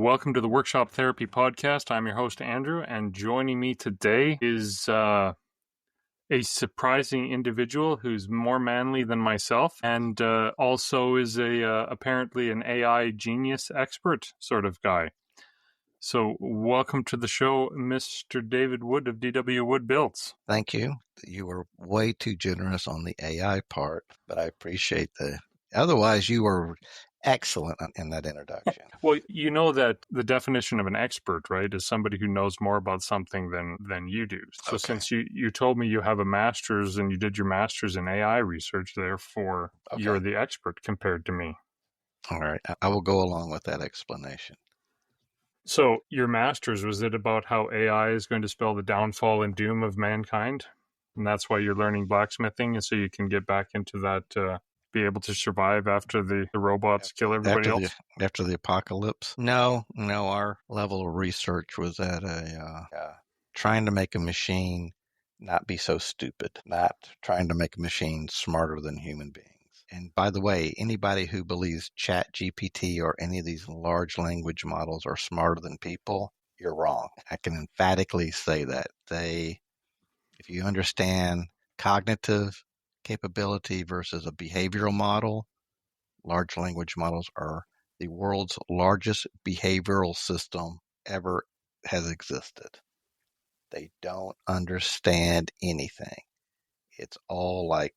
welcome to the Workshop Therapy Podcast. I'm your host, Andrew, and joining me today is a surprising individual who's more manly than myself and also is apparently an AI genius expert sort of guy. So welcome to the show, Mr. David Wood of DW Wood Builds. Thank you. You were way too generous on the AI part, but I appreciate otherwise you were excellent in that introduction. Well, you know that the definition of an expert, right, is somebody who knows more about something than you do. So Since you told me you have a master's and you did your master's in AI research, therefore you're the expert compared to me. All right. I will go along with that explanation. So your master's, was it about how AI is going to spell the downfall and doom of mankind? And that's why you're learning blacksmithing, and so you can get back into that, be able to survive after the robots kill everybody else? After the apocalypse? No, our level of research was at trying to make a machine not be so stupid, not trying to make a machine smarter than human beings. And by the way, anybody who believes ChatGPT or any of these large language models are smarter than people, you're wrong. I can emphatically say that. If you understand cognitive capability versus a behavioral model, large language models are the world's largest behavioral system ever has existed. They don't understand anything. It's all like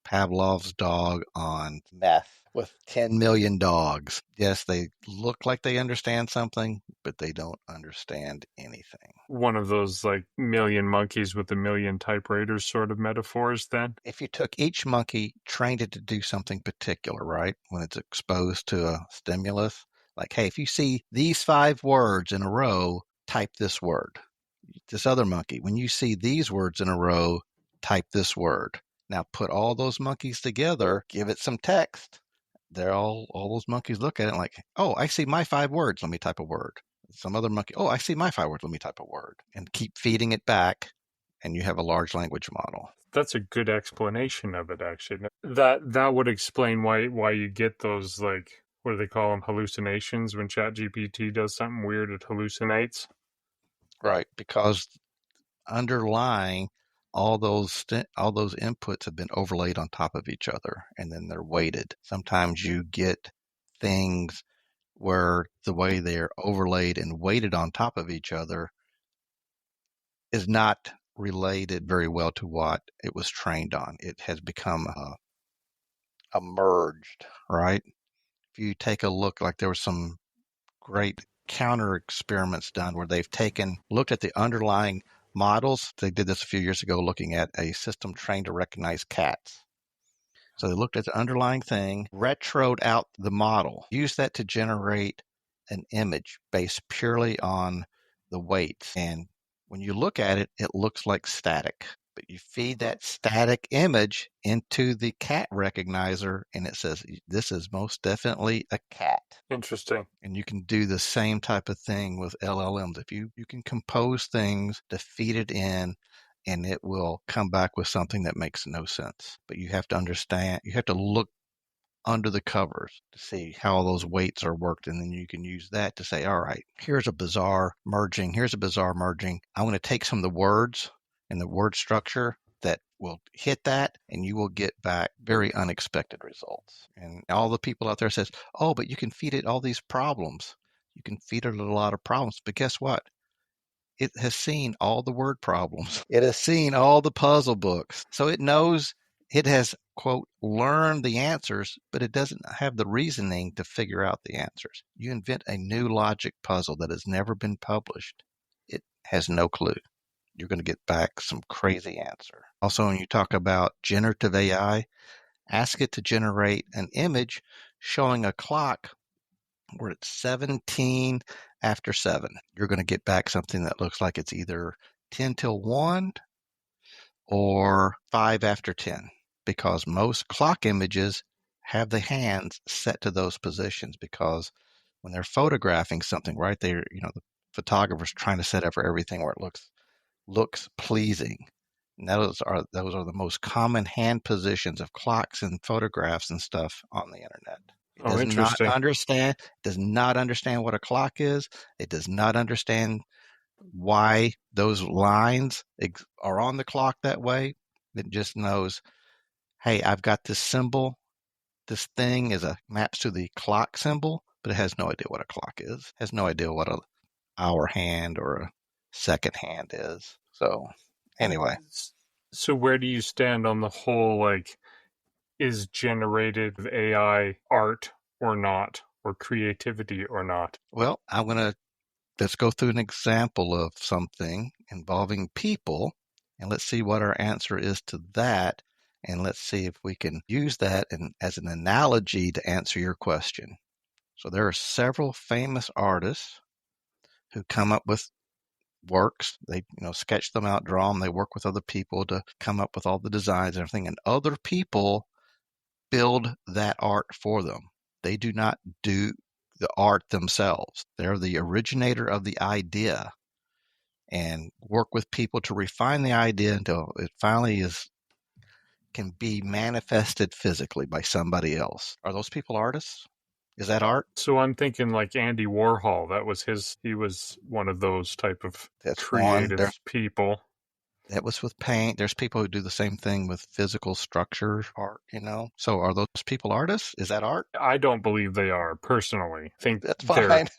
Pavlov's dog on meth with 10 million dogs. Yes, they look like they understand something, but they don't understand anything. One of those like million monkeys with a million typewriters sort of metaphors then? If you took each monkey, trained it to do something particular, right? When it's exposed to a stimulus, like, hey, if you see these 5 words in a row, type this word. This other monkey, when you see these words in a row, type this word. Now put all those monkeys together, give it some text. All those monkeys look at it like, oh, I see my 5 words. Let me type a word. Some other monkey, oh, I see my 5 words. Let me type a word. And keep feeding it back, and you have a large language model. That's a good explanation of it, actually. That would explain why you get those, like, what do they call them, hallucinations? When ChatGPT does something weird, it hallucinates. Right, because underlying all those inputs have been overlaid on top of each other, and then they're weighted. Sometimes you get things where the way they're overlaid and weighted on top of each other is not related very well to what it was trained on. It has become a merged, right? If you take a look, like there was some great counter experiments done where they've looked at the underlying models. They did this a few years ago looking at a system trained to recognize cats. So they looked at the underlying thing, retroed out the model, used that to generate an image based purely on the weights. And when you look at it, it looks like static. But you feed that static image into the cat recognizer, and it says, this is most definitely a cat. Interesting. And you can do the same type of thing with LLMs. If you can compose things to feed it in, and it will come back with something that makes no sense. But you have to understand, you have to look under the covers to see how those weights are worked. And then you can use that to say, all right, here's a bizarre merging. I'm going to take some of the words and the word structure that will hit that, and you will get back very unexpected results. And all the people out there says, oh, but you can feed it all these problems. You can feed it a lot of problems. But guess what? It has seen all the word problems. It has seen all the puzzle books. So it knows, it has, quote, learned the answers, but it doesn't have the reasoning to figure out the answers. You invent a new logic puzzle that has never been published. It has no clue. You're going to get back some crazy answer. Also, when you talk about generative AI, ask it to generate an image showing a clock where it's 17 after 7. You're going to get back something that looks like it's either 10 till 1 or 5 after 10, because most clock images have the hands set to those positions, because when they're photographing something, right, the photographer's trying to set up for everything where it looks pleasing. And those are the most common hand positions of clocks and photographs and stuff on the internet. Oh, interesting. Does not understand what a clock is. It does not understand why those lines are on the clock that way. It just knows, hey, I've got this symbol. This thing maps to the clock symbol, but it has no idea what a clock is. Has no idea what a hour hand or a second hand is. So anyway, So where do you stand on the whole, like, is generated AI art or not, or creativity or not? well, let's go through an example of something involving people, and let's see what our answer is to that. And let's see if we can use that as an analogy to answer your question. So there are several famous artists who come up with works. They, sketch them out, draw them. They work with other people to come up with all the designs and everything. And other people build that art for them. They do not do the art themselves. They're the originator of the idea and work with people to refine the idea until it finally can be manifested physically by somebody else. Are those people artists? Is that art? So I'm thinking like Andy Warhol. He was one of those type of That's one. creative people. That was with paint. There's people who do the same thing with physical structure art, So are those people artists? Is that art? I don't believe they are, personally. That's fine.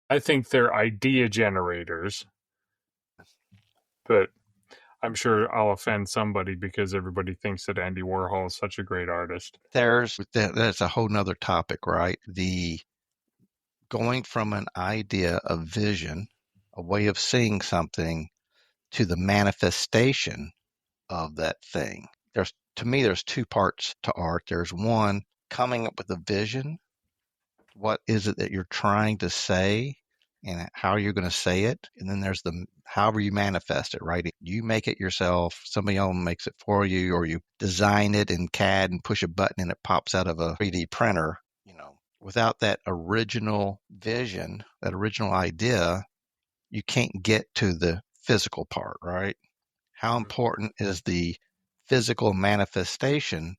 I think they're idea generators, but I'm sure I'll offend somebody because everybody thinks that Andy Warhol is such a great artist. That's a whole nother topic, right? The going from an idea, a vision, a way of seeing something to the manifestation of that thing. To me, there's two parts to art. There's one, coming up with a vision. What is it that you're trying to say and how you're going to say it? And then there's however you manifest it, right? You make it yourself, somebody else makes it for you, or you design it in CAD and push a button and it pops out of a 3D printer. Without that original vision, that original idea, you can't get to the physical part, right? How important is the physical manifestation?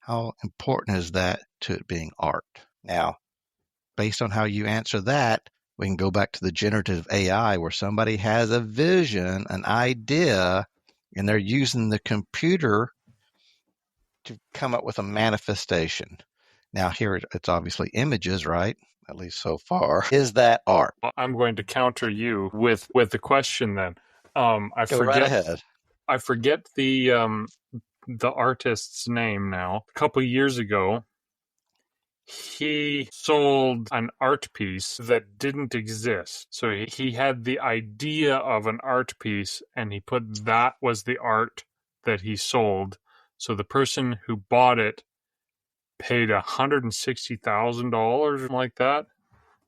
How important is that to it being art? Now, based on how you answer that, we can go back to the generative AI where somebody has a vision, an idea, and they're using the computer to come up with a manifestation. Now, here it's obviously images, right? At least so far. Is that art? Well, I'm going to counter you with the question then. Go right ahead. I forget the artist's name now. A couple of years ago, he sold an art piece that didn't exist. So he had the idea of an art piece and he put that was the art that he sold. So the person who bought it paid $160,000 like that.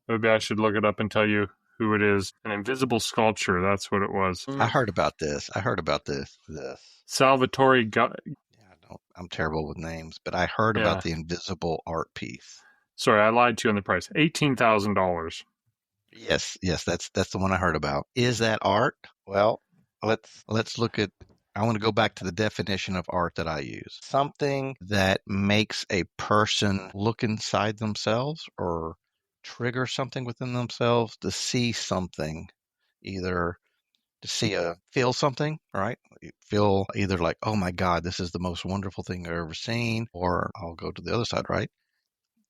Maybe I should look it up and tell you who it is. An invisible sculpture. That's what it was. I heard about this. Salvatore. I'm terrible with names, but I heard about the invisible art piece. Sorry, I lied to you on the price. $18,000. Yes, that's the one I heard about. Is that art? Well, let's look at. I want to go back to the definition of art that I use. Something that makes a person look inside themselves or trigger something within themselves to see something, either to feel something, right? You feel either like, oh my God, this is the most wonderful thing I've ever seen, or I'll go to the other side, right?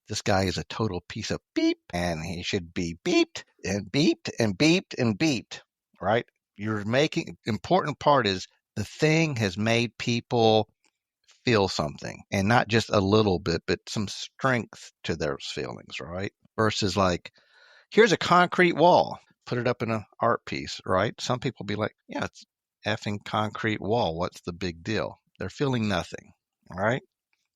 This guy is a total piece of beep, and he should be beeped and beeped and beeped and beeped, right? Important part is the thing has made people feel something, and not just a little bit, but some strength to those feelings, right? Versus like, here's a concrete wall, put it up in an art piece, right? Some people be like, yeah, it's effing concrete wall. What's the big deal? They're feeling nothing, right?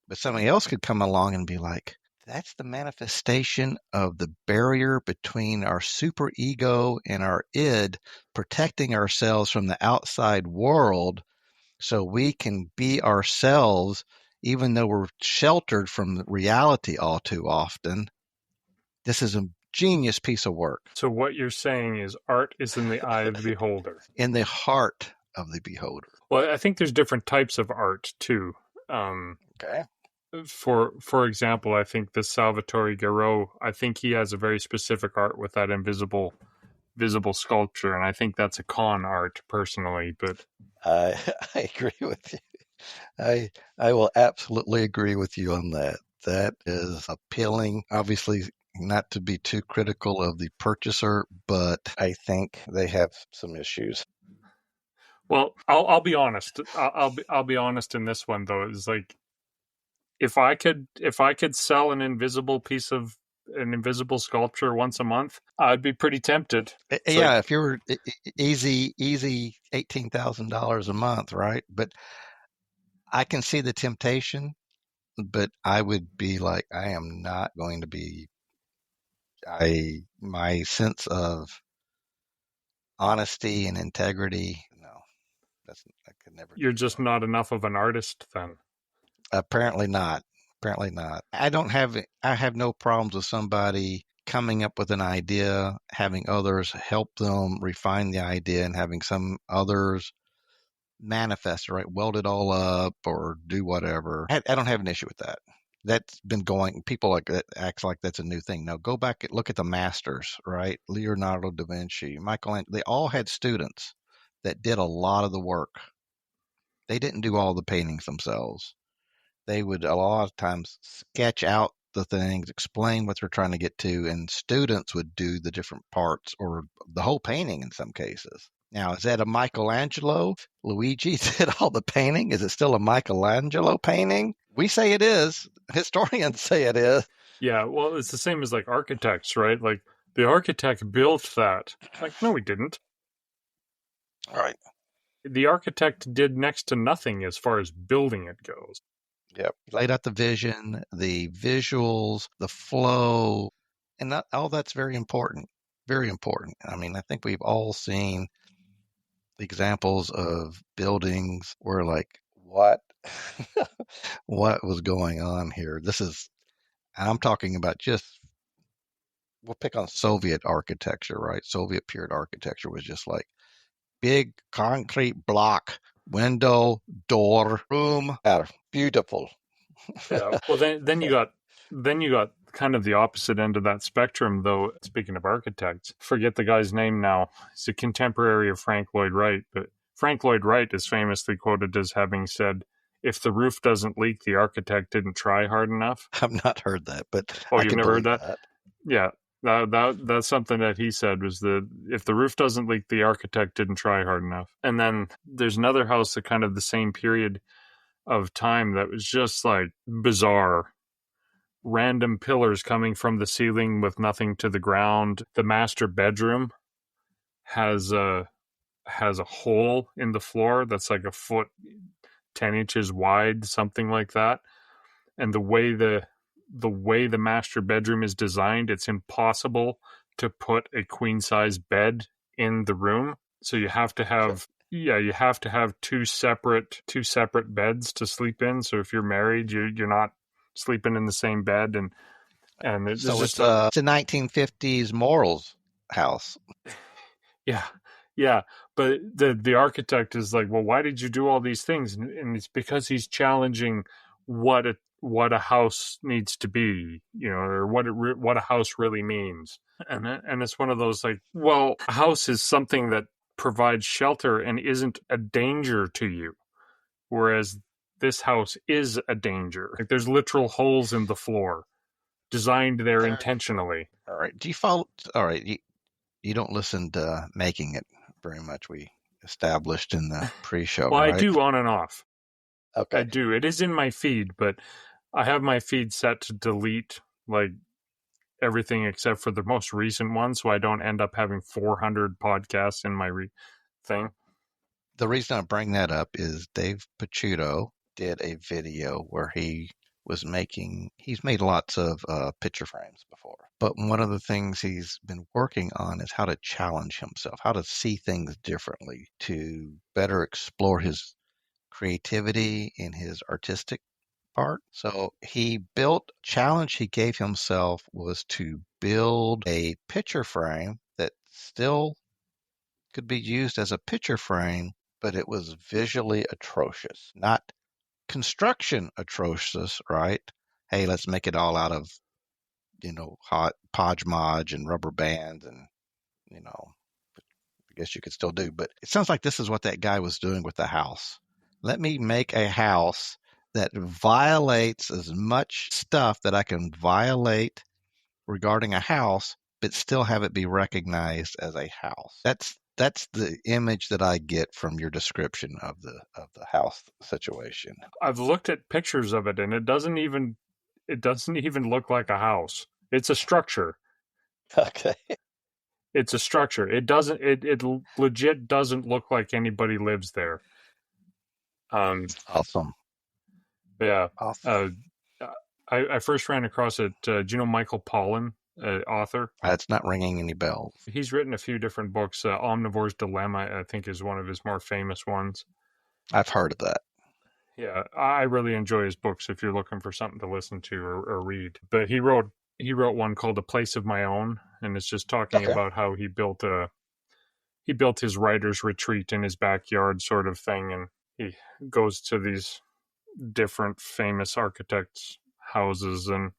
But somebody else could come along and be like, that's the manifestation of the barrier between our superego and our id, protecting ourselves from the outside world so we can be ourselves, even though we're sheltered from reality all too often. This is a genius piece of work. So what you're saying is art is in the eye of the beholder. In the heart of the beholder. Well, I think there's different types of art too. Okay. for example, I think this Salvatore Garot, I think he has a very specific art with that visible sculpture, and I think that's a con art personally. But I I agree with you. I I will absolutely agree with you on that. That is appealing. Obviously, not to be too critical of the purchaser, but I think they have some issues. well, I'll be honest. I'll be honest in this one though. It's like if I could sell an invisible sculpture once a month, I'd be pretty tempted. It's like Yeah, if you were easy $18,000 a month, right? But I can see the temptation, but I would be like, I am not going to be. My sense of honesty and integrity, no, I could never you're do just that. not enough of an artist then. Apparently not. Apparently not. I have no problems with somebody coming up with an idea, having others help them refine the idea, and having some others manifest, right? Weld it all up or do whatever. I don't have an issue with that. That's been going. People like that acts like that's a new thing. No, go back and look at the masters, right? Leonardo da Vinci, Michelangelo. They all had students that did a lot of the work. They didn't do all the paintings themselves. They would a lot of times sketch out the things, explain what they're trying to get to, and students would do the different parts or the whole painting in some cases. Now, is that a Michelangelo? Luigi did all the painting. Is it still a Michelangelo painting? We say it is. Historians say it is. Yeah, well, it's the same as like architects, right? Like the architect built that. Like, no, he didn't. All right. The architect did next to nothing as far as building it goes. Yep. Laid out the vision, the visuals, the flow, and all that's very important. Very important. I mean, I think we've all seen examples of buildings where like, what what was going on here? I'm talking about just, we'll pick on Soviet architecture, right? Soviet period architecture was just like big concrete block, window, door, room. Yeah, beautiful. Yeah. Well, then you got kind of the opposite end of that spectrum, though. Speaking of architects, forget the guy's name now. He's a contemporary of Frank Lloyd Wright, but Frank Lloyd Wright is famously quoted as having said, "If the roof doesn't leak, the architect didn't try hard enough." I've not heard that, but Oh, I you've can never heard believe that? that. Yeah. That's something that he said was that if the roof doesn't leak, the architect didn't try hard enough. And then there's another house at kind of the same period of time that was just like bizarre. Random pillars coming from the ceiling with nothing to the ground. The master bedroom has a hole in the floor that's like a foot 10 inches wide, something like that. And the way the master bedroom is designed, it's impossible to put a queen size bed in the room. So you have to have two separate beds to sleep in. So if you're married, you're not sleeping in the same bed, and it's So just it's a 1950s morals house. yeah, yeah. But the architect is like, well, why did you do all these things? And it's because he's challenging what a house needs to be, or what a house really means. And it's one of those like, well, a house is something that provides shelter and isn't a danger to you, whereas this house is a danger. Like there's literal holes in the floor designed there intentionally. All right. Do you follow? All right. You don't listen to Making It very much. We established in the pre-show, Well, I right? do on and off. I Okay. do. It is in my feed, but I have my feed set to delete like everything except for the most recent one, so I don't end up having 400 podcasts in my thing. The reason I bring that up is Dave Picciuto did a video where he's made lots of picture frames before. But one of the things he's been working on is how to challenge himself, how to see things differently, to better explore his creativity in his artistic part. So challenge he gave himself was to build a picture frame that still could be used as a picture frame, but it was visually atrocious. Not construction atrocious, right? Hey, let's make it all out of, hot Podge Modge and rubber bands and, I guess you could still do. But it sounds like this is what that guy was doing with the house. Let me make a house that violates as much stuff that I can violate regarding a house, but still have it be recognized as a house. That's the image that I get from your description of the house situation. I've looked at pictures of it, and it doesn't even look like a house. It's a structure. Okay. It's a structure. It legit doesn't look like anybody lives there. Awesome. Yeah. Awesome. I first ran across it. Do you know Michael Pollan, author? It's not ringing any bells. He's written a few different books. Omnivore's Dilemma, I think, is one of his more famous ones. I've heard of that. Yeah, I really enjoy his books if you're looking for something to listen to or read. But he wrote one called A Place of My Own, and it's just talking about how he built his writer's retreat in his backyard sort of thing, and he goes to these different famous architects' houses, and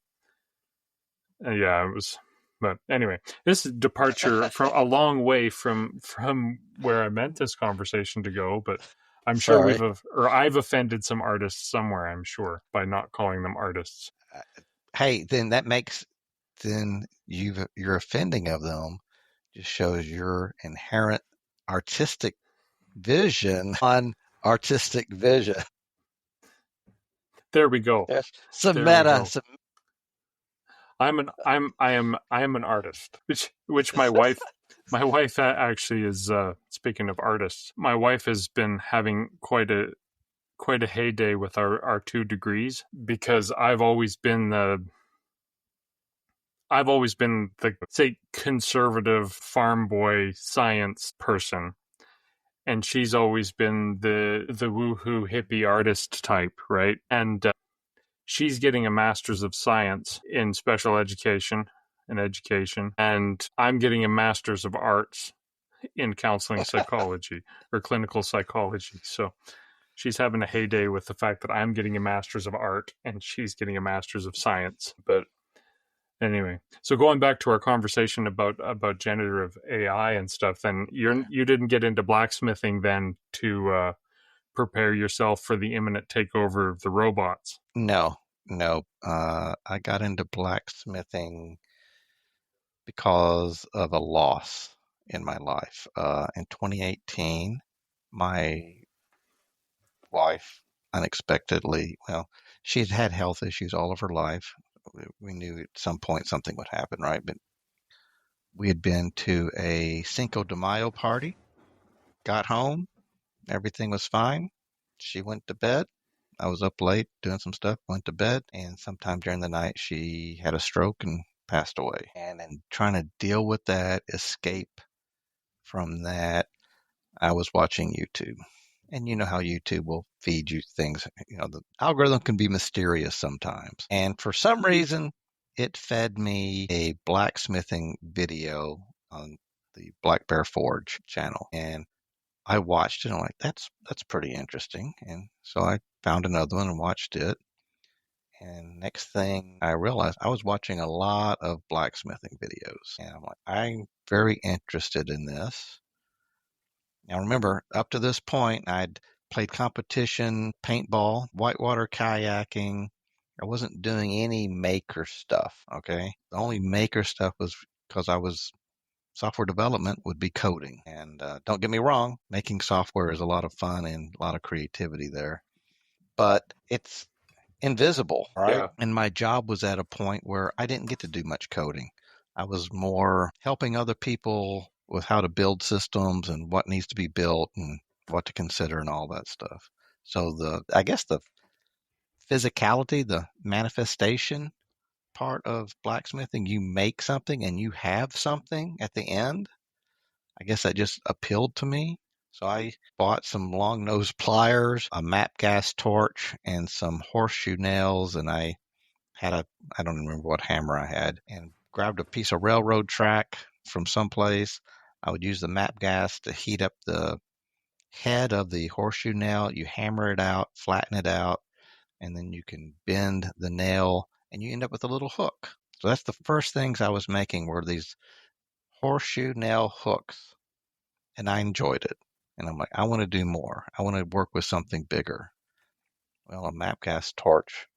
yeah, it was. But anyway, this is departure from a long way from where I meant this conversation to go, but I'm sure I've offended some artists somewhere, I'm sure, by not calling them artists. Hey, then you're offending of them just shows your inherent artistic vision on artistic vision. There we go. Some meta. I am an artist, which my wife actually is. Speaking of artists, my wife has been having quite a heyday with our 2 degrees, because I've always been the say conservative farm boy science person, and she's always been the woohoo hippie artist type, right? And she's getting a master's of science in special education and education, and I'm getting a master's of arts in counseling psychology or clinical psychology. So she's having a heyday with the fact that I'm getting a master's of art and she's getting a master's of science. But anyway, so going back to our conversation about generative AI and stuff, then you didn't get into blacksmithing then to prepare yourself for the imminent takeover of the robots. No. I got into blacksmithing because of a loss in my life. In 2018, my wife unexpectedly, she had had health issues all of her life. We knew at some point something would happen, right? But we had been to a Cinco de Mayo party, got home, everything was fine. She went to bed. I was up late doing some stuff, went to bed, and sometime during the night she had a stroke and passed away. And in trying to deal with that, escape from that, I was watching YouTube. And you know how YouTube will feed you things. The algorithm can be mysterious sometimes. And for some reason, it fed me a blacksmithing video on the Black Bear Forge channel. And I watched it and I'm like, that's pretty interesting. And so I found another one and watched it. And next thing I realized, I was watching a lot of blacksmithing videos. And I'm like, I'm very interested in this. Now remember, up to this point, I'd played competition, paintball, whitewater kayaking. I wasn't doing any maker stuff, okay? The only maker stuff was because I was software development would be coding. And don't get me wrong, making software is a lot of fun and a lot of creativity there. But it's invisible, right? Yeah. And my job was at a point where I didn't get to do much coding. I was more helping other people with how to build systems and what needs to be built and what to consider and all that stuff. So I guess the physicality, the manifestation part of blacksmithing, you make something and you have something at the end. I guess that just appealed to me. So I bought some long nose pliers, a MAP gas torch, and some horseshoe nails. And I had I don't remember what hammer I had, and grabbed a piece of railroad track from someplace. I would use the MAP gas to heat up the head of the horseshoe nail. You hammer it out, flatten it out, and then you can bend the nail, and you end up with a little hook. So that's the first things I was making were these horseshoe nail hooks, and I enjoyed it. And I'm like, I want to do more. I want to work with something bigger. Well, a MAPP gas torch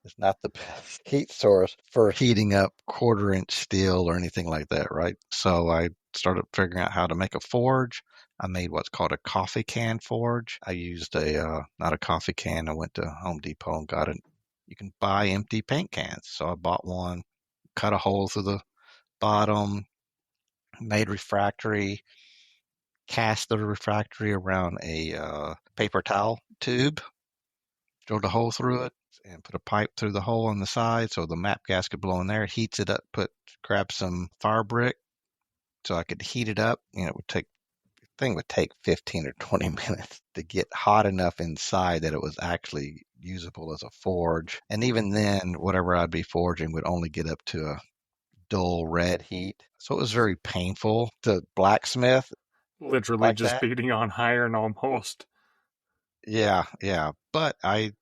is not the best heat source for heating up 1/4-inch steel or anything like that, right? So I started figuring out how to make a forge. I made what's called a coffee can forge. I used not a coffee can. I went to Home Depot and got it. You can buy empty paint cans. So I bought one, cut a hole through the bottom, made refractory, cast the refractory around a paper towel tube, drilled a hole through it, and put a pipe through the hole on the side so the MAPP gas could blow in there. Heats it up. Grab some fire brick so I could heat it up. It would take 15 or 20 minutes to get hot enough inside that it was actually usable as a forge. And even then, whatever I'd be forging would only get up to a dull red heat. So it was very painful to blacksmith Literally like just that. beating on iron almost. Yeah, yeah. But I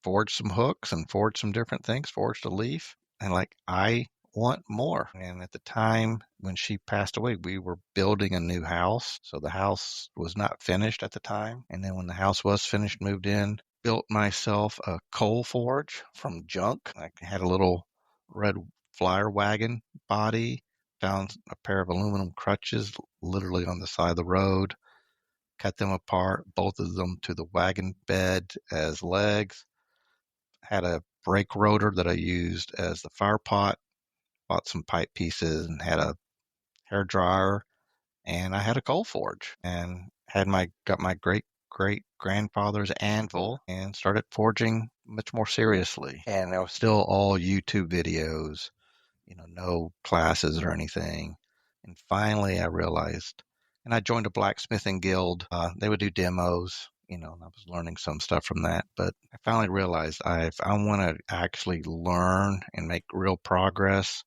forged some hooks and forged some different things, forged a leaf, and I want more. And at the time when she passed away, we were building a new house. So the house was not finished at the time. And then when the house was finished, moved in, built myself a coal forge from junk. I had a little red flyer wagon body, found a pair of aluminum crutches literally on the side of the road, cut them apart, bolted them to the wagon bed as legs, had a brake rotor that I used as the fire pot, bought some pipe pieces and had a hair dryer, and I had a coal forge and got my great grandfather's anvil and started forging much more seriously. And it was still all YouTube videos, no classes or anything. And finally I realized, and I joined a blacksmithing guild. They would do demos, and I was learning some stuff from that. But I finally realized if I want to actually learn and make real progress,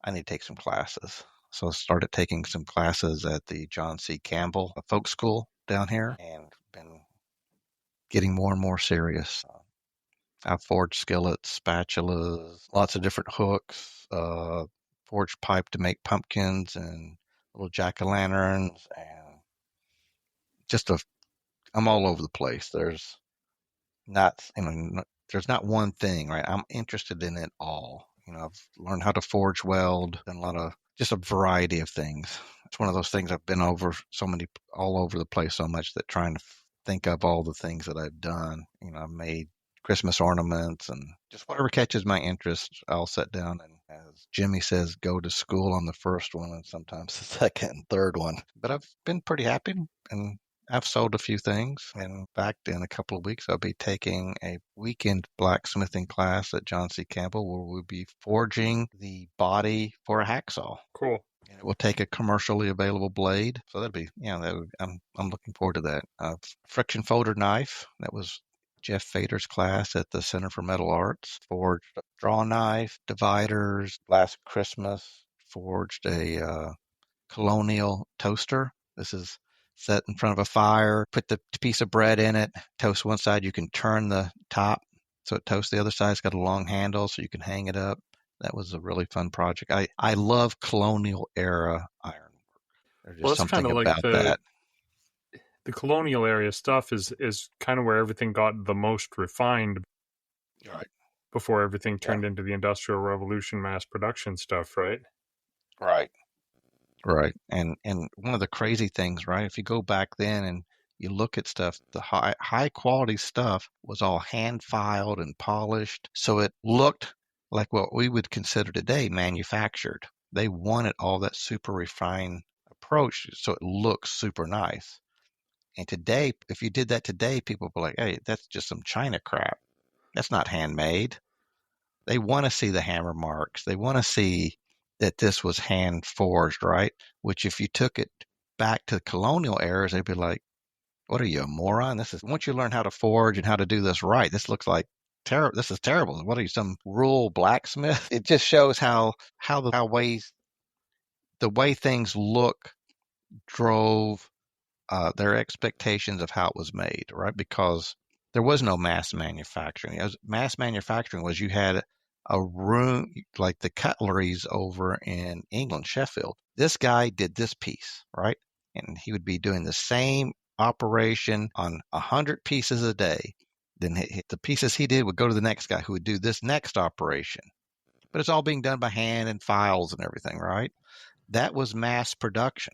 I need to take some classes. So I started taking some classes at the John C. Campbell Folk School down here and been getting more and more serious. I've forged skillets, spatulas, lots of different hooks, forged pipe to make pumpkins and little jack-o'-lanterns, and just I'm all over the place. Not, there's not one thing, right? I'm interested in it all. I've learned how to forge weld, done just a variety of things. It's one of those things I've been all over the place so much that trying to think of all the things that I've done. I've made Christmas ornaments and just whatever catches my interest, I'll sit down and, as Jimmy says, go to school on the first one and sometimes the second and third one. But I've been pretty happy, and I've sold a few things. In fact, in a couple of weeks, I'll be taking a weekend blacksmithing class at John C. Campbell where we'll be forging the body for a hacksaw. Cool. And it will take a commercially available blade. So I'm looking forward to that. Friction folder knife. That was Jeff Fader's class at the Center for Metal Arts. Forged a draw knife, dividers. Last Christmas, forged a colonial toaster. This is set in front of a fire, put the piece of bread in it, toast one side. You can turn the top so it toasts the other side. It's got a long handle so you can hang it up. That was a really fun project. I love colonial era ironwork. There's just That's kind something of like about that. the colonial area stuff is kind of where everything got the most refined. Right. Before everything turned into the Industrial Revolution mass production stuff, right? Right. Right. And one of the crazy things, right? If you go back then and you look at stuff, the high quality stuff was all hand filed and polished, so it looked like what we would consider today manufactured. They wanted all that super refined approach, so it looks super nice. And today, if you did that today, people would be like, "Hey, that's just some China crap. That's not handmade." They want to see the hammer marks. They want to see that this was hand forged, right? Which if you took it back to colonial eras, they'd be like, what are you, a moron? Once you learn how to forge and how to do this right, this looks like terrible. This is terrible. What are you, some rural blacksmith? It just shows how the way things look drove their expectations of how it was made, right? Because There was no mass manufacturing. Mass manufacturing was you had a room like the cutleries over in England, Sheffield. This guy did this piece, right? And he would be doing the same operation on 100 pieces a day. Then the pieces he did would go to the next guy who would do this next operation. But it's all being done by hand and files and everything, right? That was mass production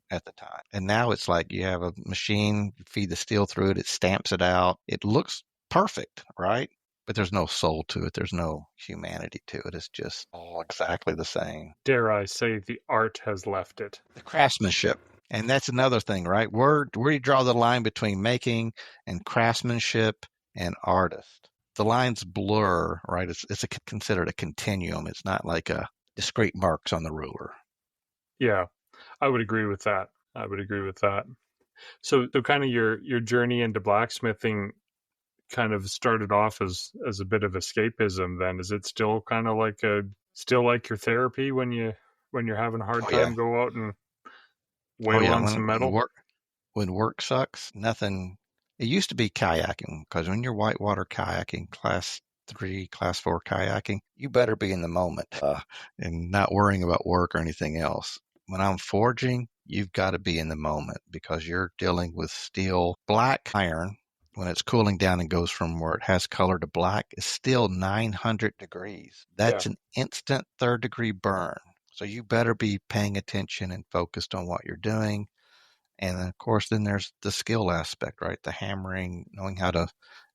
at the time. And now it's like you have a machine, you feed the steel through it, it stamps it out. It looks perfect, right? But there's no soul to it. There's no humanity to it. It's just all exactly the same. Dare I say the art has left it. The craftsmanship. And that's another thing, right? Where do you draw the line between making and craftsmanship and artist? The lines blur, right? It's considered a continuum. It's not like a discrete marks on the ruler. Yeah, I would agree with that. So kind of your journey into blacksmithing kind of started off as a bit of escapism then. Is it still kind of like your therapy when you're having a hard time, go out and wail on some metal? When work sucks, nothing. It used to be kayaking, because when you're whitewater kayaking, class 3, class 4 kayaking, you better be in the moment and not worrying about work or anything else. When I'm forging, you've got to be in the moment because you're dealing with steel. Black iron, when it's cooling down and goes from where it has color to black, is still 900 degrees. That's an instant third-degree burn. So you better be paying attention and focused on what you're doing. And of course, then there's the skill aspect, right? The hammering, knowing how to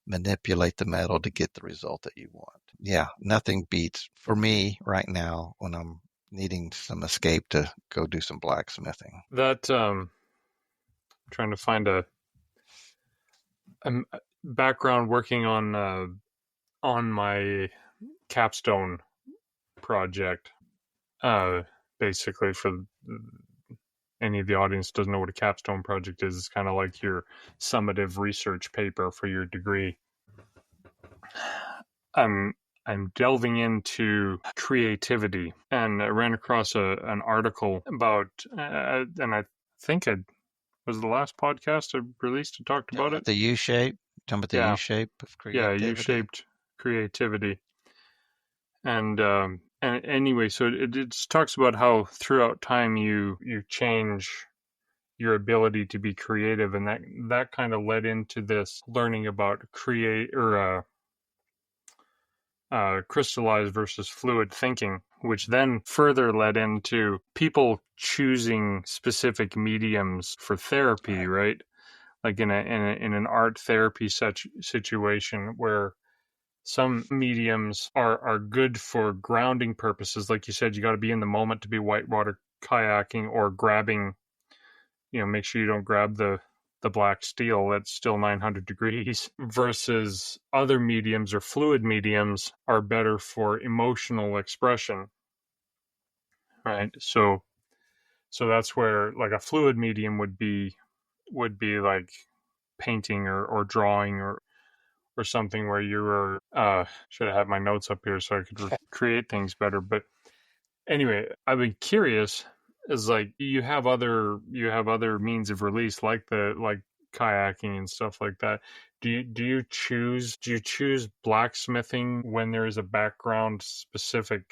manipulate the metal to get the result that you want. Yeah, nothing beats, for me right now, when I'm needing some escape to go do some blacksmithing. That trying to find a background working on my capstone project. Basically, for any of the audience doesn't know what a capstone project is, it's kind of like your summative research paper for your degree. I'm delving into creativity, and I ran across an article about, and I think it was the last podcast I released and talked about it. The U-shape, talking about the U-shape of creativity. Yeah, U-shaped creativity, and anyway, so it talks about how throughout time you change your ability to be creative, and that kind of led into this learning about crystallized versus fluid thinking, which then further led into people choosing specific mediums for therapy, right? Like in an art therapy such situation where some mediums are good for grounding purposes. Like you said, you got to be in the moment to be whitewater kayaking or grabbing, make sure you don't grab the black steel that's still 900 degrees, versus other mediums or fluid mediums are better for emotional expression, right? So that's where like a fluid medium would be like painting or drawing or something where you were should have had my notes up here so I could create things better. But anyway, I've been curious, is like you have other means of release like kayaking and stuff like that. Do you choose blacksmithing when there is a background specific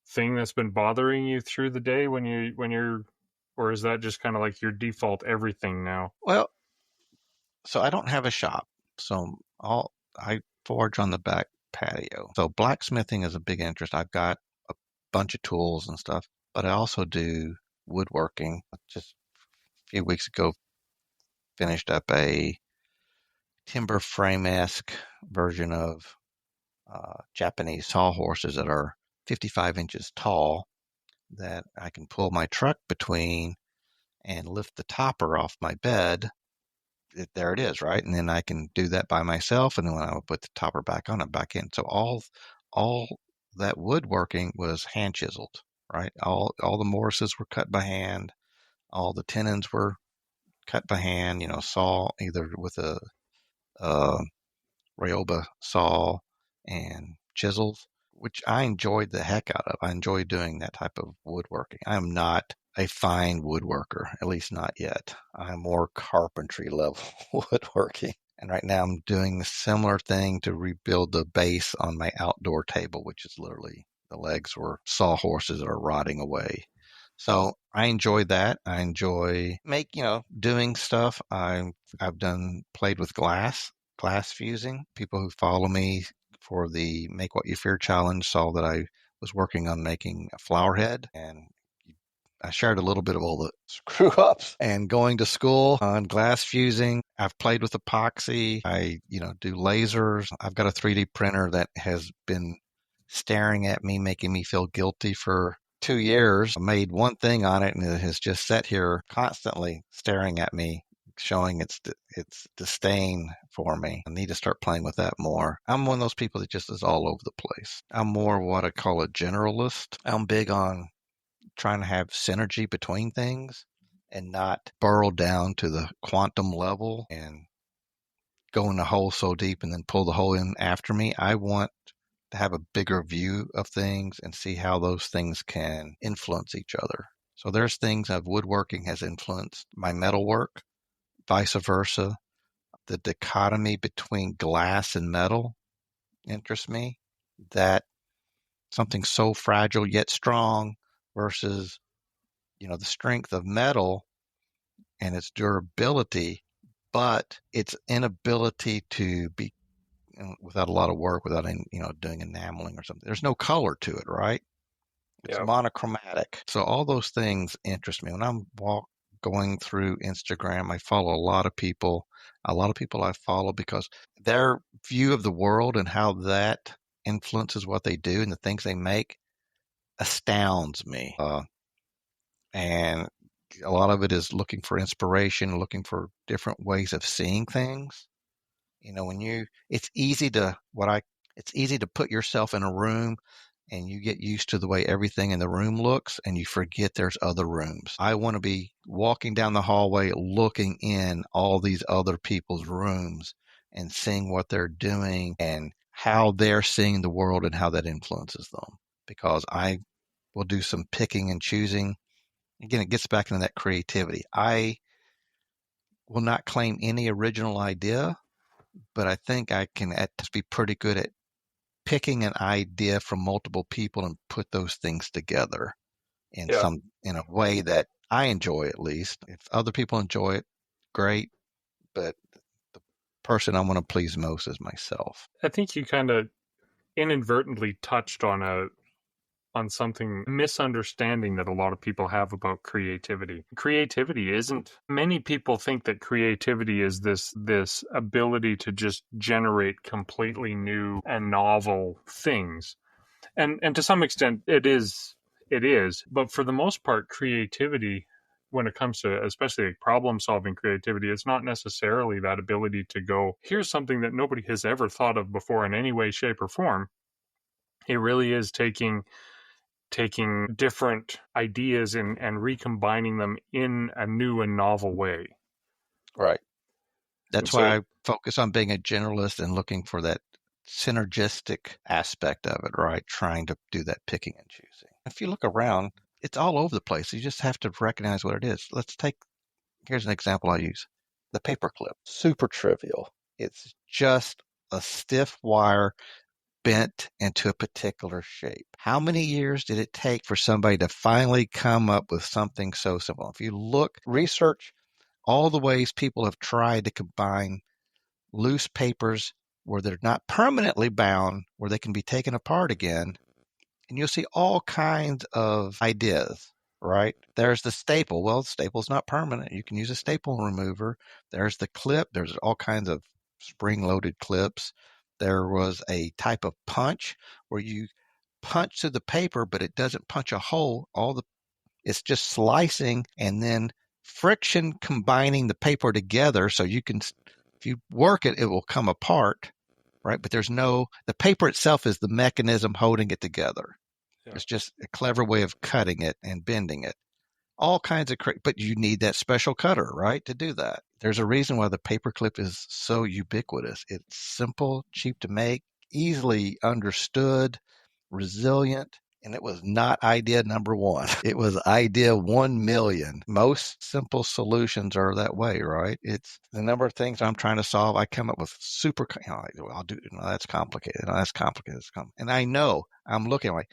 thing that's been bothering you through the day when you're, or is that just kind of like your default everything now? Well, so I don't have a shop, so I forge on the back patio. So blacksmithing is a big interest. I've got a bunch of tools and stuff, but I also do woodworking. Just a few weeks ago, finished up a timber frame-esque version of Japanese sawhorses that are 55 inches tall that I can pull my truck between and lift the topper off my bed. There it is, right? And then I can do that by myself. And then when I would put the topper back on, it back in. So all that woodworking was hand chiseled, right? All the Morrises were cut by hand. All the tenons were cut by hand. Saw either with a Ryoba saw and chisels, which I enjoyed the heck out of. I enjoy doing that type of woodworking. I am not a fine woodworker, at least not yet. I'm more carpentry level woodworking. And right now I'm doing a similar thing to rebuild the base on my outdoor table, which is literally the legs were sawhorses that are rotting away. So I enjoy that. I enjoy doing stuff. I've played with glass fusing. People who follow me for the Make What You Fear challenge saw that I was working on making a flower head, and I shared a little bit of all the screw ups and going to school on glass fusing. I've played with epoxy. I, do lasers. I've got a 3D printer that has been staring at me, making me feel guilty for 2 years. I made one thing on it and it has just sat here constantly staring at me, showing its disdain for me. I need to start playing with that more. I'm one of those people that just is all over the place. I'm more what I call a generalist. I'm big on trying to have synergy between things and not burrow down to the quantum level and go in the hole so deep and then pull the hole in after me. I want to have a bigger view of things and see how those things can influence each other. So there's things of woodworking has influenced my metalwork, vice versa. The dichotomy between glass and metal interests me. That something so fragile yet strong versus the strength of metal and its durability, but its inability to be without a lot of work, without doing enameling or something. There's no color to it, right? It's Yeah. monochromatic. So all those things interest me. When I'm going through Instagram, I follow a lot of people. A lot of people I follow because their view of the world and how that influences what they do and the things they make astounds me. And a lot of it is looking for inspiration, looking for different ways of seeing things. It's easy to put yourself in a room and you get used to the way everything in the room looks and you forget there's other rooms. I want to be walking down the hallway looking in all these other people's rooms and seeing what they're doing and how they're seeing the world and how that influences them. Because I will do some picking and choosing. Again, it gets back into that creativity. I will not claim any original idea, but I think I can be pretty good at picking an idea from multiple people and put those things together in Yeah. a way that I enjoy, at least. If other people enjoy it, great. But the person I want to please most is myself. I think you kind of inadvertently touched on something misunderstanding that a lot of people have about creativity. Creativity isn't many people think that creativity is this ability to just generate completely new and novel things. And to some extent it is, but for the most part creativity, when it comes to especially like problem solving creativity, it's not necessarily that ability to go, here's something that nobody has ever thought of before in any way, shape, or form. It really is taking different ideas and recombining them in a new and novel way. Right. And That's so, why I focus on being a generalist and looking for that synergistic aspect of it, right? Trying to do that picking and choosing. If you look around, it's all over the place. You just have to recognize what it is. Here's an example I use. The paperclip. Super trivial. It's just a stiff wire bent into a particular shape. How many years did it take for somebody to finally come up with something so simple? If you research all the ways people have tried to combine loose papers where they're not permanently bound, where they can be taken apart again, and you'll see all kinds of ideas, right? There's the staple. Well, the staple's not permanent. You can use a staple remover. There's the clip. There's all kinds of spring-loaded clips. There was a type of punch where you punch through the paper, but it doesn't punch a hole. It's just slicing and then friction combining the paper together so you can, if you work it, it will come apart, right? But the paper itself is the mechanism holding it together. yeah. It's just a clever way of cutting it and bending it. All kinds of, but you need that special cutter, right, to do that. There's a reason why the paperclip is so ubiquitous. It's simple, cheap to make, easily understood, resilient. And it was not idea number one. It was idea 1,000,000. Most simple solutions are that way, right? It's the number of things I'm trying to solve. I come up with super, I'll do, that's complicated. No, that's complicated. And I know I'm looking like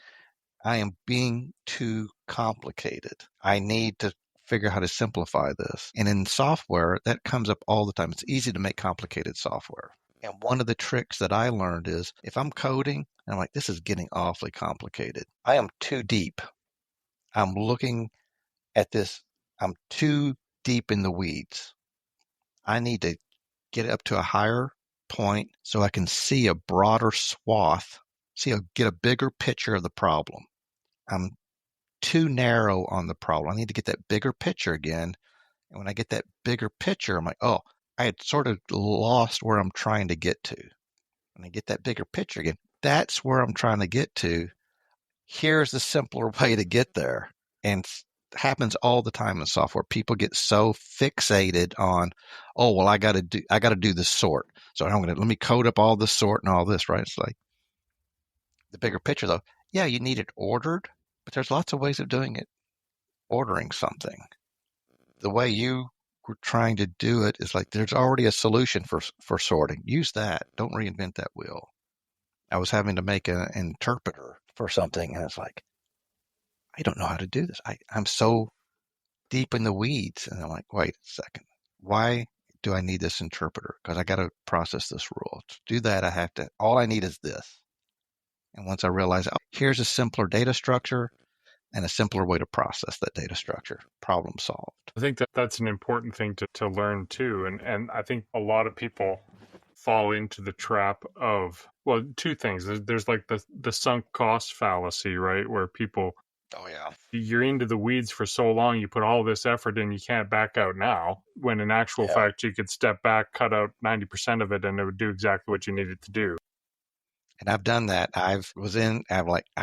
I am being too complicated. I need to figure out how to simplify this. And in software, that comes up all the time. It's easy to make complicated software. And one of the tricks that I learned is if I'm coding and I'm like, this is getting awfully complicated, I am too deep. I'm looking at this, I'm too deep in the weeds. I need to get up to a higher point so I can see a broader swath, get a bigger picture of the problem. I'm too narrow on the problem. I need to get that bigger picture again. And when I get that bigger picture, I'm like, oh, I had sort of lost where I'm trying to get to. When I get that bigger picture again, that's where I'm trying to get to. Here's the simpler way to get there. And it happens all the time in software. People get so fixated on, oh, well, I got to do the sort. So let me code up all the sort and all this, right? It's like the bigger picture though. Yeah, you need it ordered, but there's lots of ways of doing it. Ordering something. The way you were trying to do it is like there's already a solution for sorting. Use that. Don't reinvent that wheel. I was having to make an interpreter for something, and it's like, I don't know how to do this. I'm so deep in the weeds. And I'm like, wait a second. Why do I need this interpreter? Because I got to process this rule. To do that, all I need is this. And once I realize, oh, here's a simpler data structure and a simpler way to process that data structure, problem solved. I think that's an important thing to learn too. And I think a lot of people fall into the trap of, well, two things. There's like the sunk cost fallacy, right? Where people, oh yeah, you're into the weeds for so long, you put all this effort in, you can't back out now. When in actual fact, you could step back, cut out 90% of it, and it would do exactly what you needed to do. And I've done that. I've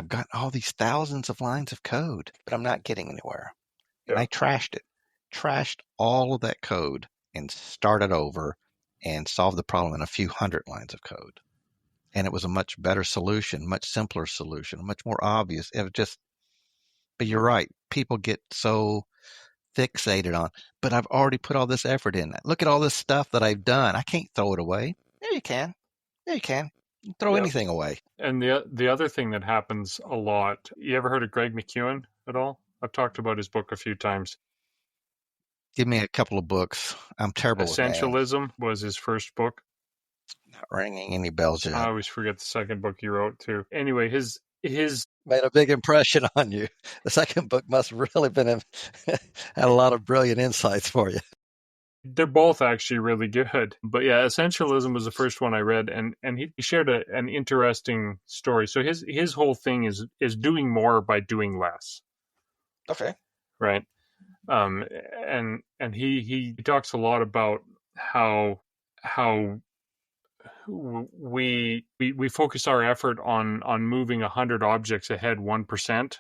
got all these thousands of lines of code, but I'm not getting anywhere. And I trashed all of that code and started over and solved the problem in a few hundred lines of code. And it was a much better solution, much simpler solution, much more obvious. It was just, but you're right. People get so fixated on, but I've already put all this effort in. Look at all this stuff that I've done. I can't throw it away. Yeah, you can. Yeah, you can. Throw anything away. And the other thing that happens a lot, you ever heard of Greg McKeown at all? I've talked about his book a few times. Give me a couple of books. I'm terrible with names. Essentialism was his first book. Not ringing any bells yet. I always forget the second book he wrote too. Anyway, his made a big impression on you. The second book must have really had a lot of brilliant insights for you. They're both actually really good. But yeah, Essentialism was the first one I read, and he shared an interesting story. So his whole thing is doing more by doing less. Okay. Right. And he talks a lot about how we focus our effort on moving 100 objects ahead 1%.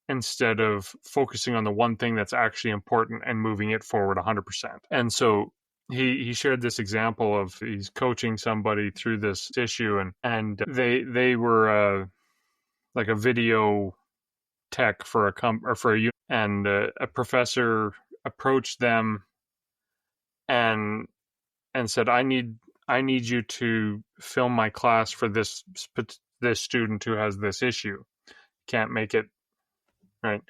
Instead of focusing on the one thing that's actually important and moving it forward 100%. And so he shared this example of he's coaching somebody through this issue, and they were like a video tech for a unit, and a professor approached them and said, I need you to film my class for this student who has this issue. Can't make it. Right.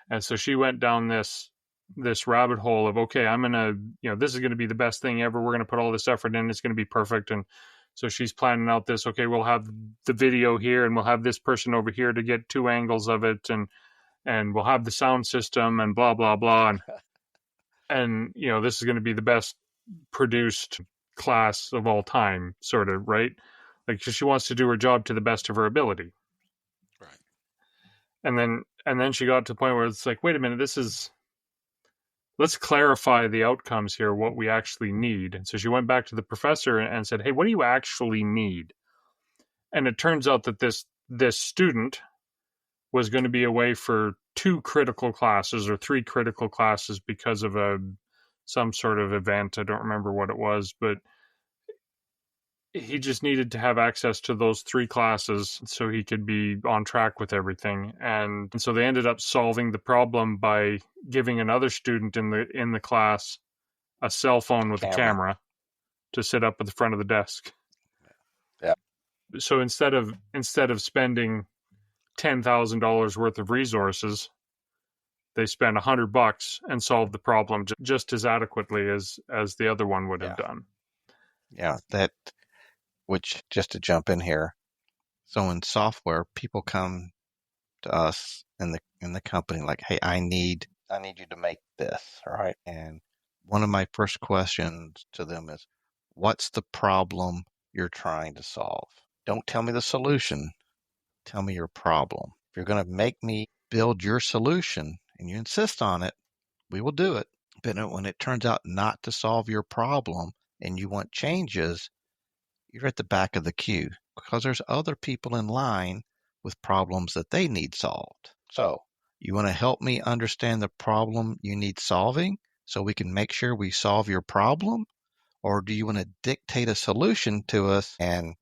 And so she went down this rabbit hole of, okay, I'm going to, this is going to be the best thing ever. We're going to put all this effort in. It's going to be perfect. And so she's planning out this, okay, we'll have the video here and we'll have this person over here to get two angles of it. And we'll have the sound system and blah, blah, blah. And this is going to be the best produced class of all time, sort of, right? Like she wants to do her job to the best of her ability. Right. And then she got to the point where it's like, wait a minute, let's clarify the outcomes here, what we actually need. And so she went back to the professor and said, hey, what do you actually need? And it turns out that this student was going to be away for 2 critical classes or 3 critical classes because of some sort of event. I don't remember what it was, but he just needed to have access to those 3 classes so he could be on track with everything. And so they ended up solving the problem by giving another student in the class a cell phone with a camera to sit up at the front of the desk. Yeah. So instead of spending $10,000 worth of resources, they spent $100 and solved the problem just as adequately as the other one would have done. Yeah, which, just to jump in here, so in software, people come to us in the company like, hey, I need you to make this, right? And one of my first questions to them is, what's the problem you're trying to solve? Don't tell me the solution. Tell me your problem. If you're going to make me build your solution and you insist on it, we will do it. But when it turns out not to solve your problem and you want changes, you're at the back of the queue because there's other people in line with problems that they need solved. So you want to help me understand the problem you need solving so we can make sure we solve your problem? Or do you want to dictate a solution to us and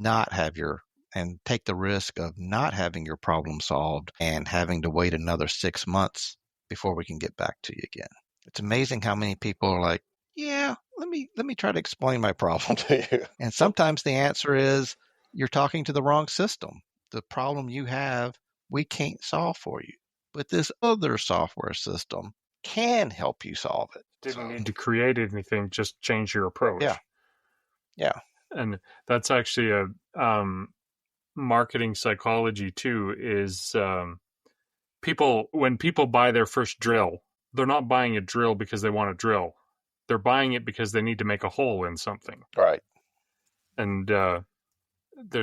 take the risk of not having your problem solved and having to wait another 6 months before we can get back to you again? It's amazing how many people are like, yeah, let me try to explain my problem to you. And sometimes the answer is you're talking to the wrong system. The problem you have, we can't solve for you. But this other software system can help you solve it. Didn't need to create anything, just change your approach. Yeah. And that's actually a marketing psychology too, is when people buy their first drill, they're not buying a drill because they want to drill. They're buying it because they need to make a hole in something. Right. And so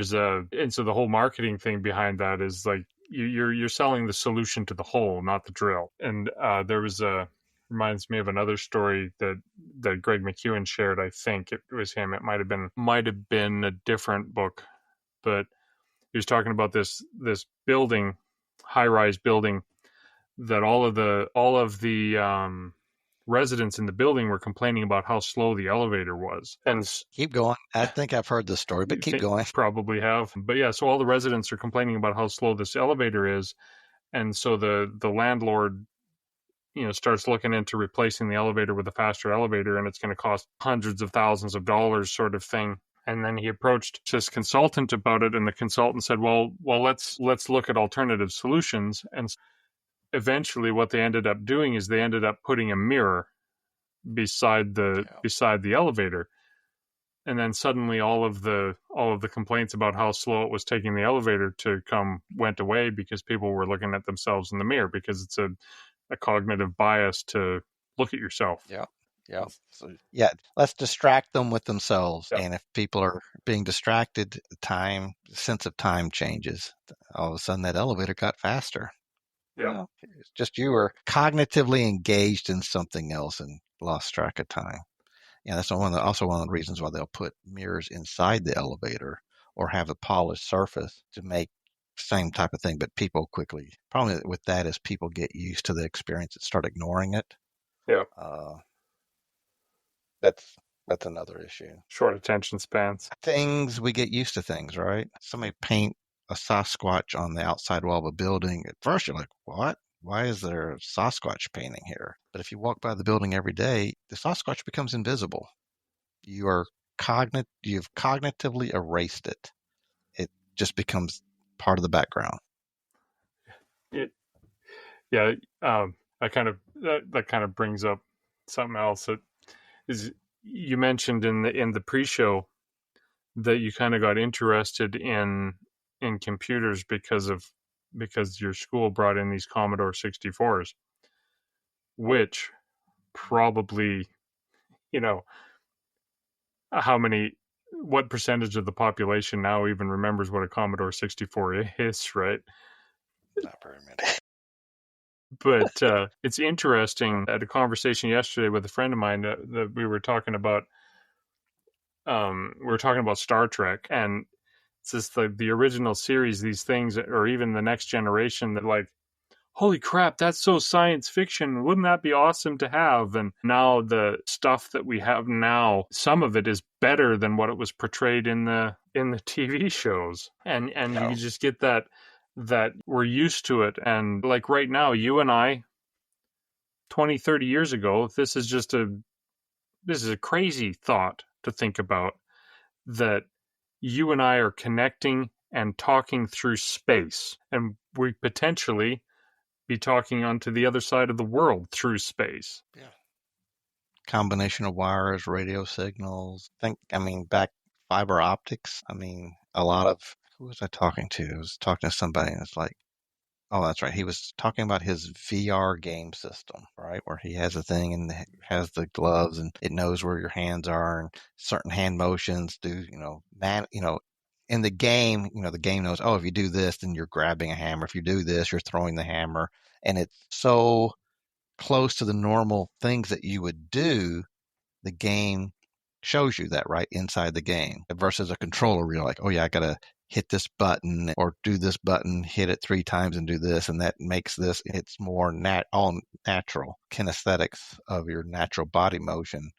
the whole marketing thing behind that is like you're selling the solution to the hole, not the drill. And reminds me of another story that Greg McEwen shared. I think it was him. It might have been a different book, but he was talking about this building, high-rise building, that all of the residents in the building were complaining about how slow the elevator was. And keep going. I think I've heard this story, but keep going. Probably have. But yeah, so all the residents are complaining about how slow this elevator is. And so the landlord, starts looking into replacing the elevator with a faster elevator, and it's going to cost hundreds of thousands of dollars, sort of thing. And then he approached his consultant about it, and the consultant said, well, let's look at alternative solutions. And eventually what they ended up doing is they ended up putting a mirror beside the elevator. And then suddenly all of the complaints about how slow it was taking the elevator to come went away, because people were looking at themselves in the mirror, because it's a cognitive bias to look at yourself. Yeah. So, let's distract them with themselves. Yeah. And if people are being distracted, the sense of time changes. All of a sudden that elevator got faster. Yeah. It's just you were cognitively engaged in something else and lost track of time. Yeah, that's also one of the reasons why they'll put mirrors inside the elevator or have a polished surface to make same type of thing. But people quickly, problem with that is people get used to the experience and start ignoring it. Yeah. That's another issue. Short attention spans. We get used to things, right? Somebody paint a Sasquatch on the outside wall of a building. At first you're like, what? Why is there a Sasquatch painting here? But if you walk by the building every day, the Sasquatch becomes invisible. You've cognitively erased it. It just becomes part of the background. That kind of brings up something else. That is, you mentioned in the pre-show that you kind of got interested in computers because your school brought in these Commodore 64s, which probably, what percentage of the population now even remembers what a Commodore 64 is, right? Not very many. But it's interesting. At a conversation yesterday with a friend of mine, that we were talking about Star Trek, and it's just the original series, these things, or even the Next Generation, that like holy crap, that's so science fiction. Wouldn't that be awesome to have? And now the stuff that we have now, some of it is better than what it was portrayed in the TV shows. And you just get that we're used to it. And like right now, you and I, 20, 30 years ago, this is a crazy thought to think about, that you and I are connecting and talking through space, and we potentially be talking onto the other side of the world through space. Yeah. Combination of wires, radio signals. Back fiber optics. A lot of, who was I talking to? I was talking to somebody and it's like, oh, that's right. He was talking about his VR game system, right? Where he has a thing and has the gloves and it knows where your hands are and certain hand motions do, in the game, the game knows, oh, if you do this, then you're grabbing a hammer. If you do this, you're throwing the hammer. And it's so close to the normal things that you would do, the game shows you that right inside the game versus a controller where you're like, oh yeah, I gotta hit this button or do this button, hit it 3 times and do this, and that makes this. It's more all natural kinesthetics of your natural body motion.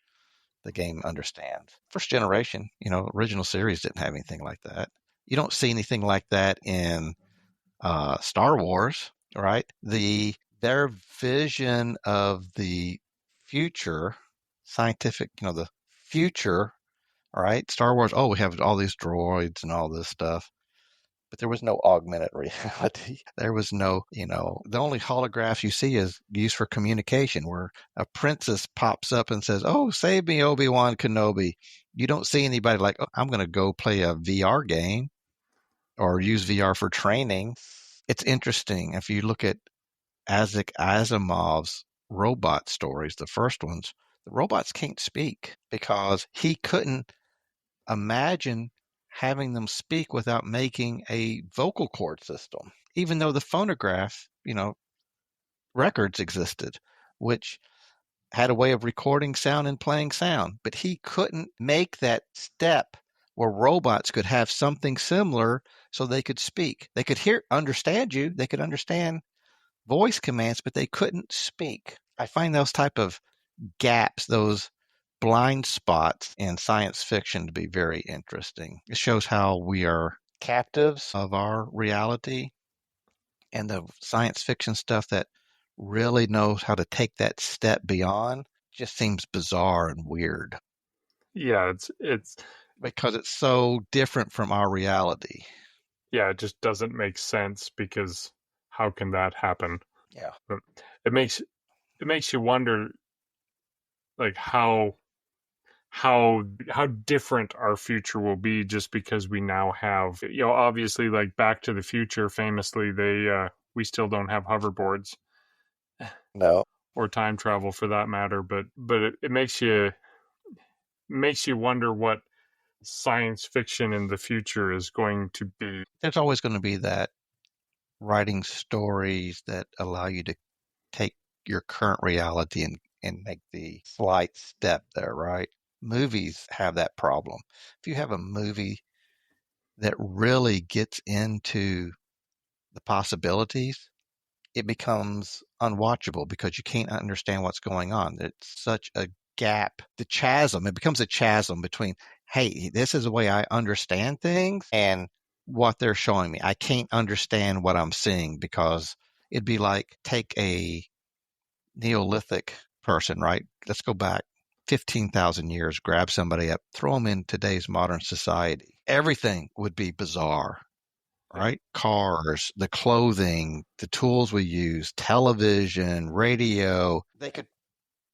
The game understands. First generation, original series didn't have anything like that. You don't see anything like that in Star Wars, right? Their vision of the future, scientific, the future, all right? Star Wars, oh, we have all these droids and all this stuff. But there was no augmented reality. There was no, the only holographs you see is used for communication, where a princess pops up and says, oh, save me, Obi-Wan Kenobi. You don't see anybody like, oh, I'm going to go play a VR game or use VR for training. It's interesting. If you look at Isaac Asimov's robot stories, the first ones, the robots can't speak because he couldn't imagine having them speak without making a vocal cord system, even though the phonograph, records existed, which had a way of recording sound and playing sound. But he couldn't make that step where robots could have something similar so they could speak. They could understand you. They could understand voice commands, but they couldn't speak. I find those type of gaps, those blind spots in science fiction to be very interesting. It shows how we are captives of our reality, and the science fiction stuff that really knows how to take that step beyond just seems bizarre and weird. Yeah, it's because it's so different from our reality. Yeah, it just doesn't make sense, because how can that happen? Yeah. But it makes you wonder, like, how different our future will be, just because we now have, obviously, like Back to the Future, famously, we still don't have hoverboards. No. Or time travel for that matter, but it makes you wonder what science fiction in the future is going to be. There's always going to be that, writing stories that allow you to take your current reality and make the slight step there, right? Movies have that problem. If you have a movie that really gets into the possibilities, it becomes unwatchable because you can't understand what's going on. It's such a gap, it becomes a chasm between, hey, this is the way I understand things, and what they're showing me. I can't understand what I'm seeing, because it'd be like, take a Neolithic person, right? Let's go back 15,000 years, grab somebody up, throw them in today's modern society. Everything would be bizarre, right? Cars, the clothing, the tools we use, television, radio. They could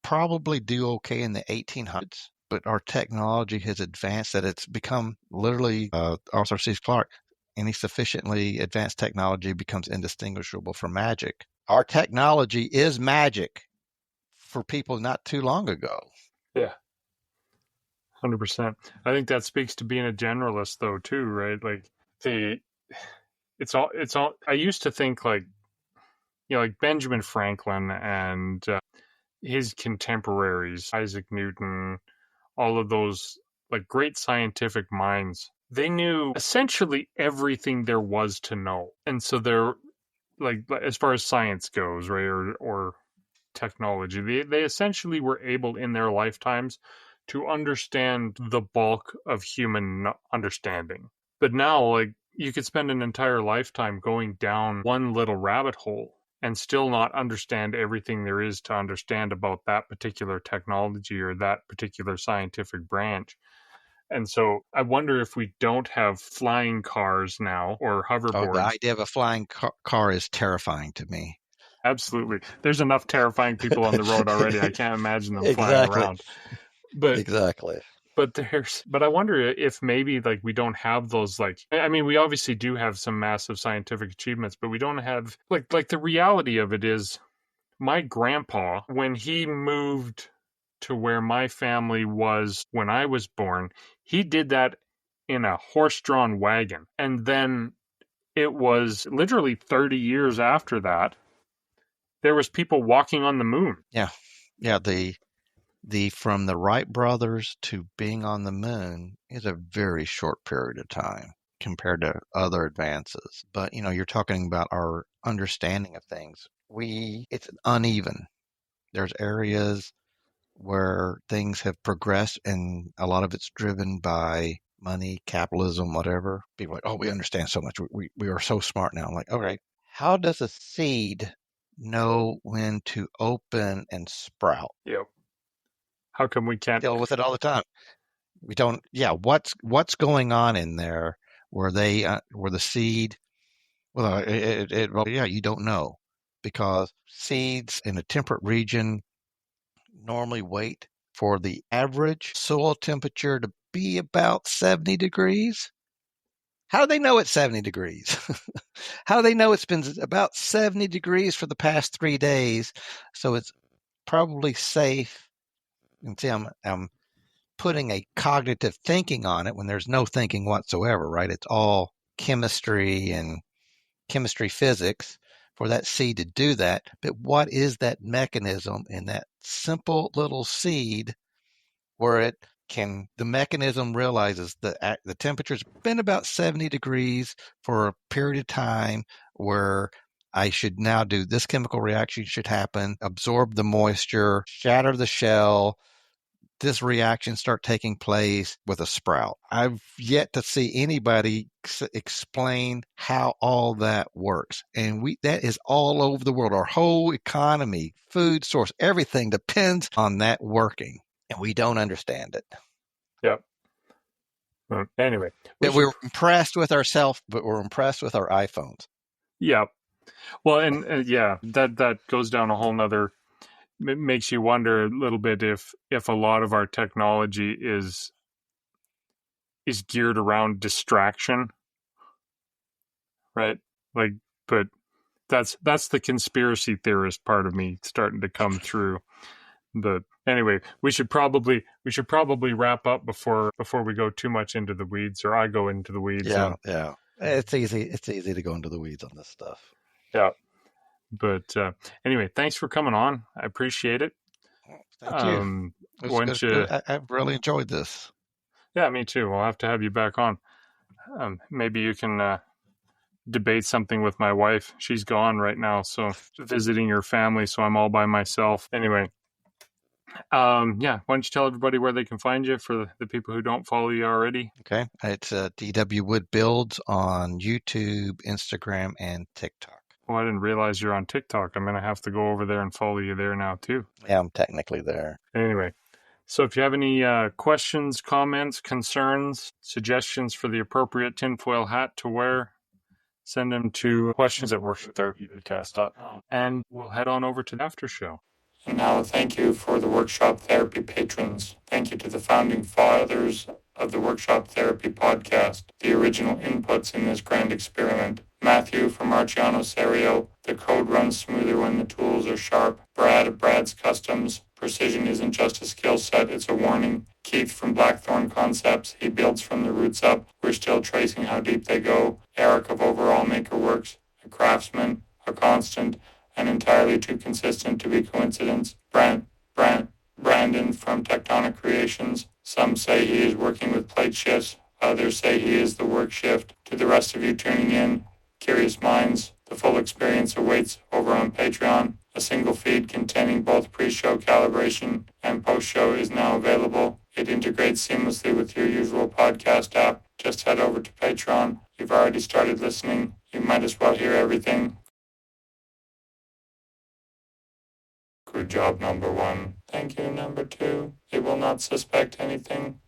probably do okay in the 1800s, but our technology has advanced that it's become literally, Arthur C. Clarke, any sufficiently advanced technology becomes indistinguishable from magic. Our technology is magic for people not too long ago. Yeah. 100%. I think that speaks to being a generalist, though, too, right? Like, it's all, I used to think, like, like Benjamin Franklin and his contemporaries, Isaac Newton, all of those, like, great scientific minds, they knew essentially everything there was to know. And so like as far as science goes, right, or technology, they essentially were able in their lifetimes to understand the bulk of human understanding. But now, like, you could spend an entire lifetime going down one little rabbit hole and still not understand everything there is to understand about that particular technology or that particular scientific branch. And so I wonder if we don't have flying cars now or Oh, the hoverboards. idea of a flying car is terrifying to me. Absolutely. There's enough terrifying people on the road already. I can't imagine them flying Exactly. around. But Exactly. but I wonder if maybe like we don't have those, like, I mean, we obviously do have some massive scientific achievements, but we don't have like the reality of it is my grandpa, when he moved to where my family was when I was born, he did that in a horse-drawn wagon. And then it was literally 30 years after that, there was people walking on the moon. Yeah. Yeah. The from the Wright brothers to being on the moon is a very short period of time compared to other advances. But you're talking about our understanding of things. It's uneven. There's areas where things have progressed, and a lot of it's driven by money, capitalism, whatever. People are like, oh, we understand so much. We are so smart now. I'm like, all right, how does a seed know when to open and sprout? Yep. How come we can't? Deal with it all the time. We don't. Yeah, what's going on in there where where the seed? Well, well, yeah, you don't know because seeds in a temperate region normally wait for the average soil temperature to be about 70 degrees. How do they know it's 70 degrees? How do they know it's been about 70 degrees for the past 3 days? So it's probably safe. And see, I'm putting a cognitive thinking on it when there's no thinking whatsoever, right? It's all chemistry and chemistry physics for that seed to do that. But what is that mechanism in that simple little seed where the mechanism realizes that the temperature's been about 70 degrees for a period of time where I should now do this chemical reaction should happen, absorb the moisture, shatter the shell, this reaction start taking place with a sprout. I've yet to see anybody explain how all that works. And that is all over the world. Our whole economy, food source, everything depends on that working. And we don't understand it. Yep. Anyway. We're impressed with ourselves, but we're impressed with our iPhones. Yeah. Well, and yeah, that goes down a whole nother. It makes you wonder a little bit if a lot of our technology is geared around distraction, right? Like, but that's the conspiracy theorist part of me starting to come through. But anyway, we should probably wrap up before we go too much into the weeds, or I go into the weeds. Yeah. It's easy to go into the weeds on this stuff. Yeah. But anyway, thanks for coming on. I appreciate it. Thank you. I've really enjoyed this. Yeah, me too. We'll have to have you back on. Maybe you can debate something with my wife. She's gone right now, so visiting her family, so I'm all by myself. Anyway, yeah, why don't you tell everybody where they can find you for the people who don't follow you already? Okay, it's DW Wood Builds on YouTube, Instagram, and TikTok. Oh, I didn't realize you're on TikTok. I'm going to have to go over there and follow you there now, too. Yeah, I'm technically there. Anyway, so if you have any questions, comments, concerns, suggestions for the appropriate tinfoil hat to wear, send them to questions@workshoptherapypodcast.com, and we'll head on over to the after show. And now, thank you for the Workshop Therapy patrons. Thank you to the founding fathers of the Workshop Therapy podcast, the original inputs in this grand experiment. Matthew from Marciano Serio, the code runs smoother when the tools are sharp. Brad of Brad's Customs, precision isn't just a skill set, it's a warning. Keith from Blackthorn Concepts, he builds from the roots up. We're still tracing how deep they go. Eric of Overall Maker Works, a craftsman, a constant, and entirely too consistent to be coincidence. Brandon from Tectonic Creations. Some say he is working with plate shifts. Others say he is the work shift. To the rest of you tuning in, curious minds, The full experience awaits over on Patreon. A single feed containing both pre-show calibration and post-show is now available. It integrates seamlessly with your usual podcast app. Just head over to Patreon. You've already started listening. You might as well hear everything. Crew job number 1. Thank you, number 2. It will not suspect anything.